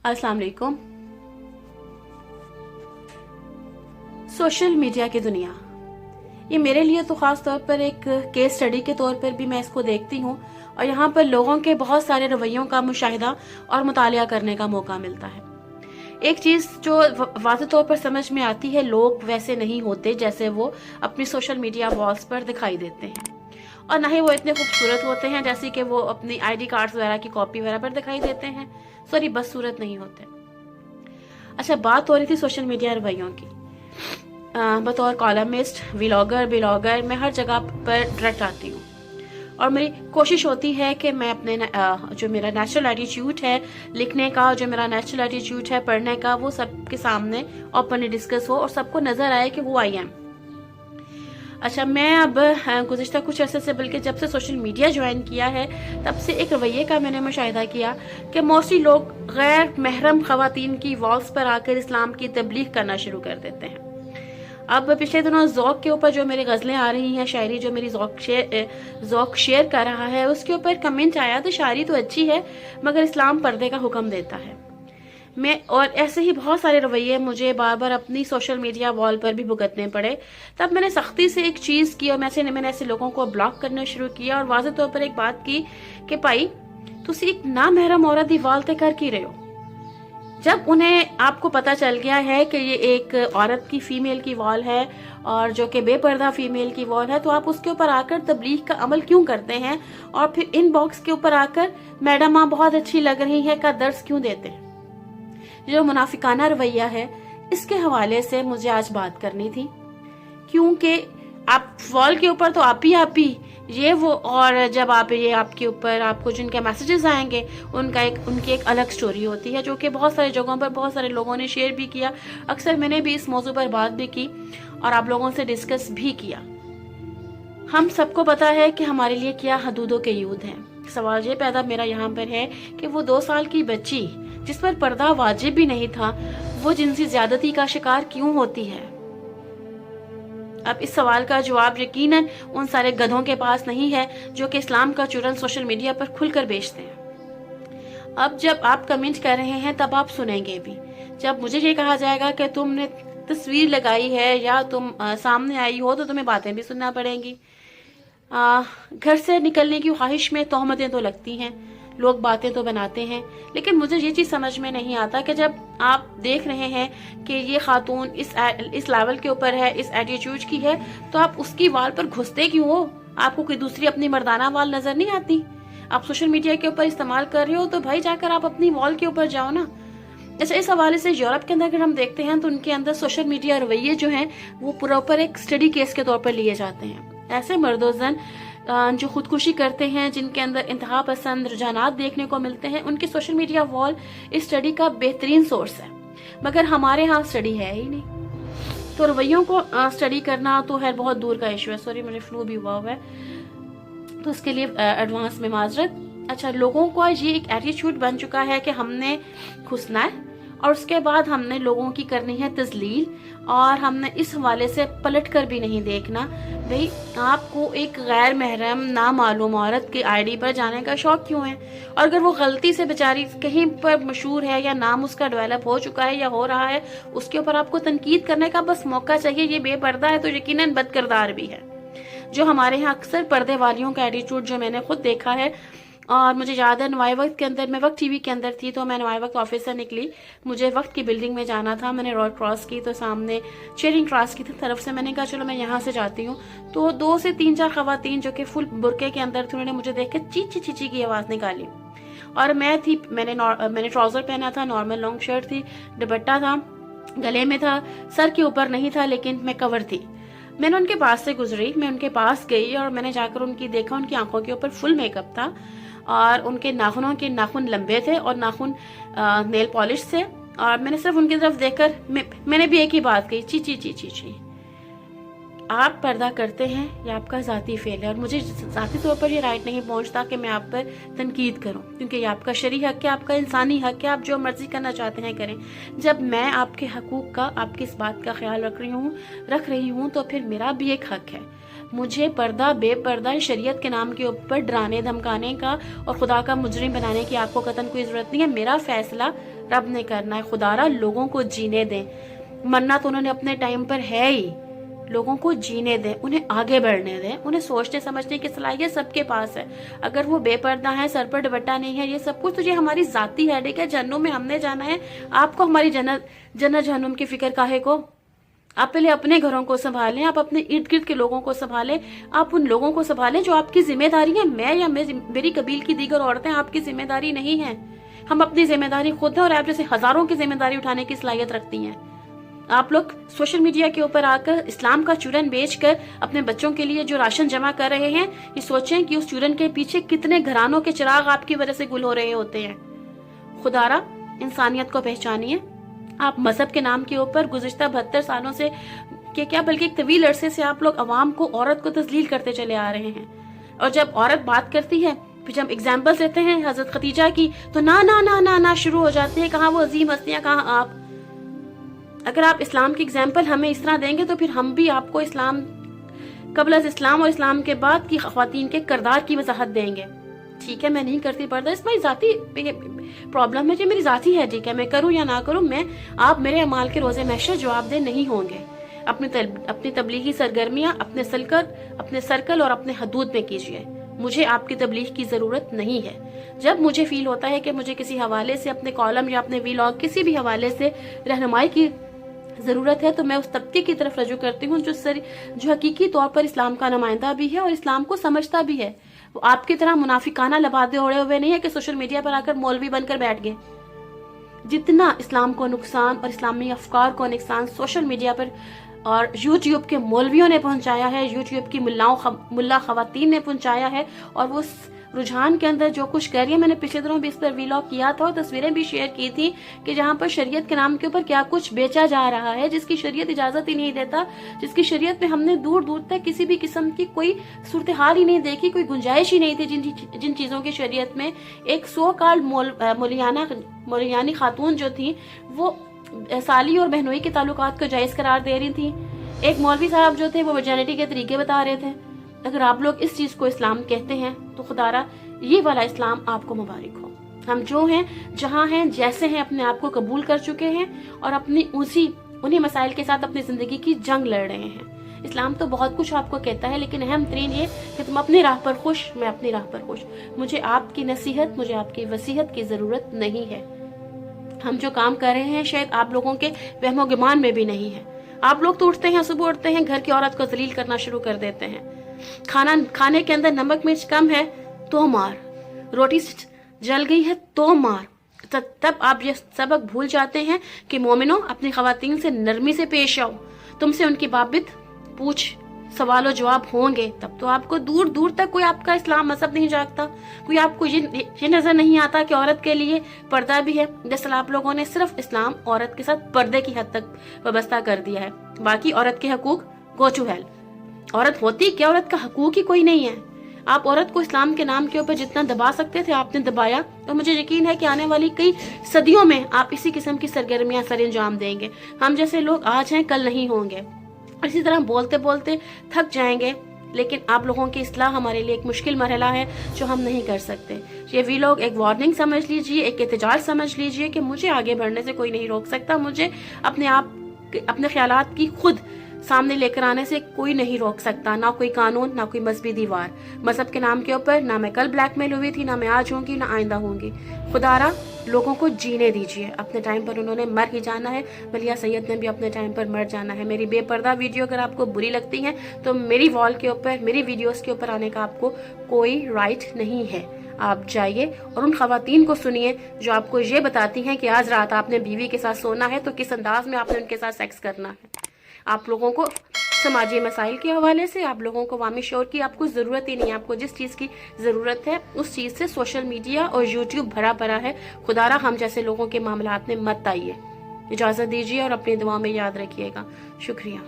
अस्सलाम वालेकुम। Social media की दुनिया, ये मेरे लिए तो खास तौर पर एक केस स्टडी के तौर पर भी मैं इसको देखती हूँ और यहाँ पर लोगों के बहुत सारे रवैयों का मुशाहिदा और मुतालिया करने का मौका मिलता है। एक चीज जो वाज़ेह तौर पर समझ में आती है, लोग वैसे नहीं होते जैसे वो अपनी सोशल मीडिया वॉल्स पर दिखाई देते हैं, और ना ही वो इतने खूबसूरत होते हैं जैसे कि वो अपनी आईडी कार्ड्स वगैरह की कॉपी वगैरह पर दिखाई देते हैं। सॉरी, बदसूरत नहीं होते। अच्छा, बात हो रही थी सोशल मीडिया रवैयों की। बतौर कॉलमिस्ट, व्लॉगर मैं हर जगह पर डायरेक्ट आती हूँ और मेरी कोशिश होती है कि मैं अपने जो मेरा नेचुरल एटीट्यूड है लिखने का, जो मेरा नेचुरल एटीट्यूड है पढ़ने का, वो सबके सामने ओपनली डिस्कस हो और सबको नजर आए कि वो आई एम। अच्छा, मैं अब गुज़िश्ता कुछ अरसे से, बल्कि जब से सोशल मीडिया ज्वाइन किया है तब से एक रवैये का मैंने मुशाहिदा किया कि मोस्टली लोग गैर महरम खवातीन की वॉल्स पर आकर इस्लाम की तबलीग करना शुरू कर देते हैं। अब पिछले दिनों ज़ौक़ के ऊपर जो मेरी गज़लें आ रही हैं, शायरी जो मेरी ज़ौक़ शेयर कर रहा है, उसके ऊपर कमेंट आया तो शायरी तो अच्छी है मगर इस्लाम पर्दे का हुक्म देता है। और ऐसे ही बहुत सारे रवैये मुझे बार बार अपनी सोशल मीडिया वॉल पर भी भुगतने पड़े। तब मैंने सख्ती से एक चीज़ की और मैंने ऐसे लोगों को ब्लॉक करना शुरू किया और वाज़ेह तौर पर एक बात की कि भाई तुसी एक ना महरम औरत दी वॉल ते कर की रहे हो। जब उन्हें आपको पता चल गया है कि ये एक औरत की, फीमेल की वॉल है और जो कि बेपर्दा फीमेल की वॉल है, तो आप उसके ऊपर आकर तबलीग का अमल क्यों करते हैं और फिर इनबॉक्स के ऊपर आकर मैडम आप बहुत अच्छी लग रही है का दर्ज क्यों देते हैं? जो मुनाफिकाना रवैया है, इसके हवाले से मुझे आज बात करनी थी, क्योंकि आप वॉल के ऊपर तो आप ही ये वो, और जब आप ये आपके ऊपर आपको जिनके मैसेजेस आएंगे उनकी एक अलग स्टोरी होती है, जो कि बहुत सारी जगहों पर बहुत सारे लोगों ने शेयर भी किया। अक्सर मैंने भी इस मौजू पर बात भी की और आप लोगों से डिस्कस भी किया। हम सबको पता है कि हमारे लिए क्या हदूदों के युद्ध हैं। सवाल ये पैदा मेरा यहाँ पर है कि वो 2 साल की बच्ची जिस पर पर्दा वाजिब भी नहीं था, वो जिनसी ज्यादती का शिकार क्यों होती है? अब इस सवाल का जवाब यकीनन उन सारे गधों के पास नहीं है जो कि इस्लाम का चूरन सोशल मीडिया पर खुलकर बेचते हैं। अब जब आप कमेंट कर रहे हैं तब आप सुनेंगे भी। जब मुझे ये कहा जाएगा कि तुमने तस्वीर लगाई है या तुम सामने आई हो तो तुम्हें बातें भी सुनना पड़ेंगी। घर से निकलने की ख्वाहिश में तोहमतें तो लगती हैं, लोग बातें तो बनाते हैं, लेकिन मुझे ये चीज़ समझ में नहीं आता कि जब आप देख रहे हैं कि ये खातून इस लेवल के ऊपर है, इस एटीट्यूड की है, तो आप उसकी वाल पर घुसते क्यों हो? आपको कोई दूसरी अपनी मर्दाना वाल नजर नहीं आती? आप सोशल मीडिया के ऊपर इस्तेमाल कर रहे हो तो भाई जाकर आप अपनी वॉल के ऊपर जाओ ना। जैसे इस हवाले से यूरोप के अंदर अगर हम देखते हैं तो उनके अंदर सोशल मीडिया रवैये जो हैं वो प्रॉपर एक स्टडी केस के तौर पर लिए जाते हैं। ऐसे मर्दोजन जो खुदकुशी करते हैं, जिनके अंदर इंतहा पसंद रुझानात देखने को मिलते हैं, उनकी सोशल मीडिया वॉल इस स्टडी का बेहतरीन सोर्स है, मगर हमारे यहाँ स्टडी है ही नहीं। तो रवैयों को स्टडी करना तो है बहुत दूर का इशू है। सॉरी, मुझे फ्लू भी हुआ है तो उसके लिए एडवांस में माजरत। अच्छा, लोगों का ये एक एटीट्यूड बन चुका है कि हमने घुसना है और उसके बाद हमने लोगों की करनी है तजलील, और हमने इस हवाले से पलट कर भी नहीं देखना भाई आपको एक गैर महरम नामालूम औरत की आईडी पर जाने का शौक क्यों है। और अगर वो गलती से बेचारी कहीं पर मशहूर है या नाम उसका डेवलप हो चुका है या हो रहा है, उसके ऊपर आपको तनकीद करने का बस मौका चाहिए। ये बेपर्दा है तो यकीनन बदकिरदार भी है। जो हमारे यहाँ अक्सर पर्दे वालियों का एटीट्यूड जो मैंने खुद देखा है, और मुझे याद है नवाई वक्त के अंदर, मैं वक्त टीवी के अंदर थी तो मैं नवाई वक्त ऑफिस से निकली, मुझे वक्त की बिल्डिंग में जाना था। मैंने रोड क्रॉस की तो सामने चेयरिंग क्रॉस की तरफ से मैंने कहा चलो मैं यहाँ से जाती हूँ, तो 2 से 3-4 खवातीन जो कि फुल बुरके के अंदर थी, उन्होंने मुझे देख के चीची चीची की आवाज़ निकाली। और मैंने ट्राउज़र पहना था, नॉर्मल लॉन्ग शर्ट थी, दुपट्टा था, गले में था, सर के ऊपर नहीं था, लेकिन मैं कवर थी। मैंने उनके पास से गुजरी, मैं उनके पास गई और मैंने जाकर उनकी देखा, उनकी आंखों के ऊपर फुल मेकअप था और उनके नाखूनों के नाखून लंबे थे और नाखून नेल पॉलिश थे। और मैंने सिर्फ उनकी तरफ देखकर मैंने भी एक ही बात कही, ची ची ची ची ची। आप पर्दा करते हैं या आपका ज़ाती फेल है, और मुझे ज़ाती तौर पर ये राइट नहीं पहुंचता कि मैं आप पर तनकीद करूं, क्योंकि ये आपका शरई हक है, आपका इंसानी हक है, आप जो मर्जी करना चाहते हैं करें। जब मैं आपके हकूक़ का, आपकी इस बात का ख्याल रख रही हूँ तो फिर मेरा भी एक हक है। मुझे पर्दा बेपर्दा शरीयत के नाम के ऊपर डराने धमकाने का और खुदा का मुजरिम बनाने की आपको कतन कोई ज़रूरत नहीं है। मेरा फैसला रब ने करना है। खुदारा लोगों को जीने दें, मरना तो उन्होंने अपने टाइम पर है ही, लोगों को जीने दें, उन्हें आगे बढ़ने दें, उन्हें सोचने समझने की सलाहियत सबके पास है। अगर वो बेपर्दा है, सर पर दुपट्टा नहीं है, ये सब कुछ तो ये हमारी जाती है, ठीक है, जन्नत में हमने जाना है, आपको हमारी जन्नत जहन्नुम की फिक्र काहे को? आप पहले अपने घरों को संभालें, आप अपने इर्द गिर्द के लोगों को संभालें, आप उन लोगों को संभालें जो आपकी जिम्मेदारी है। मैं या मेरी कबील की दीगर औरतें आपकी जिम्मेदारी नहीं है। हम अपनी जिम्मेदारी खुद है और आप जैसे हजारों की जिम्मेदारी उठाने की सलाहियत रखती हैं। आप लोग सोशल मीडिया के ऊपर आकर इस्लाम का चूरन बेचकर अपने बच्चों के लिए जो राशन जमा कर रहे हैं, ये सोचें कि उस चूरन के पीछे कितने घरानों के चिराग आपकी वजह से गुल हो रहे होते हैं। खुदारा इंसानियत को पहचानिए। आप मजहब के नाम के ऊपर गुज़िश्ता 72 सालों से क्या बल्कि एक तवील अरसे से आप लोग अवाम को, औरत को तस्लील करते चले आ रहे हैं। और जब औरत बात करती है, फिर जब एग्जाम्पल्स देते हैं हजरत खदीजा की, तो ना ना ना ना ना शुरू हो जाते हैं। कहाँ वो अजीम हस्तियां, कहाँ आप? अगर आप इस्लाम की एग्जाम्पल हमें इस तरह देंगे तो फिर हम भी आपको इस्लाम कबल इस्लाम और इस्लाम के बाद की ख्वातीन के किरदार की वजाहत देंगे। ठीक है, मैं नहीं करती पर्दा, इस मेरी जाती प्रॉब्लम है, जो मेरी जाती है, ठीक है, मैं करूं या ना करूं, आप मेरे अमाल के रोजे महशर जवाबदेह नहीं होंगे। अपनी तबलीगी सरगर्मियां अपने सर्कल और अपने हदूद में कीजिए। मुझे आपकी तबलीग की जरूरत नहीं है। जब मुझे फील होता है कि मुझे किसी हवाले से, अपने कॉलम या अपने वीलॉग, किसी भी हवाले से रहनुमाई की जरूरत है, तो मैं उस तबके की तरफ रजू करती हूँ जो हकीकी तौर पर इस्लाम का नुमाइंदा भी है और इस्लाम को समझता भी है। वो आपकी तरह मुनाफिकाना लबादे ओढ़े हुए नहीं है कि सोशल मीडिया पर आकर मौलवी बनकर बैठ गए। जितना इस्लाम को नुकसान और इस्लामी अफकार को नुकसान सोशल मीडिया पर और यूट्यूब के मौलवियों ने पहुंचाया है, यूट्यूब की मुल्ला खवातीन ने पहुंचाया है, और वो रुझान के अंदर जो कुछ कर रही है, मैंने पिछले दिनों भी इस पर वीलॉग किया था और तस्वीरें भी शेयर की थी कि जहाँ पर शरीयत के नाम के ऊपर क्या कुछ बेचा जा रहा है, जिसकी शरीयत इजाजत ही नहीं देता, जिसकी शरीयत में हमने दूर दूर तक किसी भी किस्म की कोई सूरत हाल ही नहीं देखी, कोई गुंजाइश ही नहीं थी। जिन चीजों की शरीयत में एक सो काल मौलियानी खातून जो थी वो साली और बहनोई के ताल्लुकात को जायज करार दे रही थी। एक मौलवी साहब जो थे वो वर्जिनिटी के तरीके बता रहे थे। अगर आप लोग इस चीज को इस्लाम कहते हैं तो खुदारा ये वाला इस्लाम आपको मुबारक हो। हम जो हैं, जहाँ हैं, जैसे हैं, अपने आप को कबूल कर चुके हैं और अपनी उन्हीं मसाइल के साथ अपनी जिंदगी की जंग लड़ रहे हैं। इस्लाम तो बहुत कुछ आपको कहता है, लेकिन अहम तरीन ये कि तुम अपनी राह पर खुश, मैं अपनी राह पर खुश। मुझे आपकी नसीहत, मुझे आपकी वसीहत की जरूरत नहीं है। हम जो काम कर रहे हैं शायद आप लोगों के वहमो गुमान में भी नहीं है। आप लोग तो उठते हैं, सुबह उठते हैं, घर की औरत को जलील करना शुरू कर देते हैं। खाने के अंदर नमक मिर्च कम है तो मार, रोटी जल गई है तो मार। तब आप ये सबक भूल जाते हैं कि मोमिनो अपनी खवातीन से नरमी से पेश आओ। तुमसे उनकी बाबित पूछ सवाल जवाब होंगे, तब तो आपको दूर दूर तक कोई आपका इस्लाम मजहब नहीं जागता। कोई आपको ये नजर नहीं आता कि औरत के लिए पर्दा भी है। दरअसल आप लोगों ने सिर्फ इस्लाम औरत के साथ पर्दे की हद तक वाबस्ता कर दिया है। बाकी औरत के हकूक गो टू हेल। औरत होती क्या, औरत का हकूक ही कोई नहीं है। आप औरत को इस्लाम के नाम के ऊपर जितना दबा सकते थे आपने दबाया, तो मुझे यकीन है कि आने वाली कई सदियों में आप इसी किस्म की सरगर्मियां सर अंजाम देंगे। हम जैसे लोग आज हैं कल नहीं होंगे। इसी तरह बोलते बोलते थक जाएंगे, लेकिन आप लोगों की इस्लाह हमारे लिए एक मुश्किल मरहला है जो हम नहीं कर सकते। ये वीलॉग एक वार्निंग समझ लीजिए, एक एहतजाज समझ लीजिए कि मुझे आगे बढ़ने से कोई नहीं रोक सकता। मुझे अपने ख्यालात की खुद सामने लेकर आने से कोई नहीं रोक सकता, ना कोई कानून, ना कोई मजहबी दीवार। मजहब के नाम के ऊपर ना मैं कल ब्लैकमेल हुई थी, ना मैं आज होंगी, ना आइंदा होंगी। खुदारा लोगों को जीने दीजिए। अपने टाइम पर उन्होंने मर ही जाना है, बलिया सैयद ने भी अपने टाइम पर मर जाना है। मेरी बेपर्दा वीडियो अगर आपको बुरी लगती है तो मेरी वॉल के ऊपर, मेरी वीडियोस के ऊपर आने का आपको कोई राइट नहीं है। आप जाइए और उन खवातीन को सुनिए जो आपको ये बताती हैं कि आज रात आपने बीवी के साथ सोना है तो किस अंदाज में आपने उनके साथ सेक्स करना है। आप लोगों को समाजी मसाइल के हवाले से, आप लोगों को वामी शोर की आपको ज़रूरत ही नहीं है। आपको जिस चीज़ की ज़रूरत है उस चीज़ से सोशल मीडिया और यूट्यूब भरा पड़ा है। खुदारा हम जैसे लोगों के मामलात में मत आइए। इजाज़त दीजिए और अपनी दुआ में याद रखिएगा। शुक्रिया।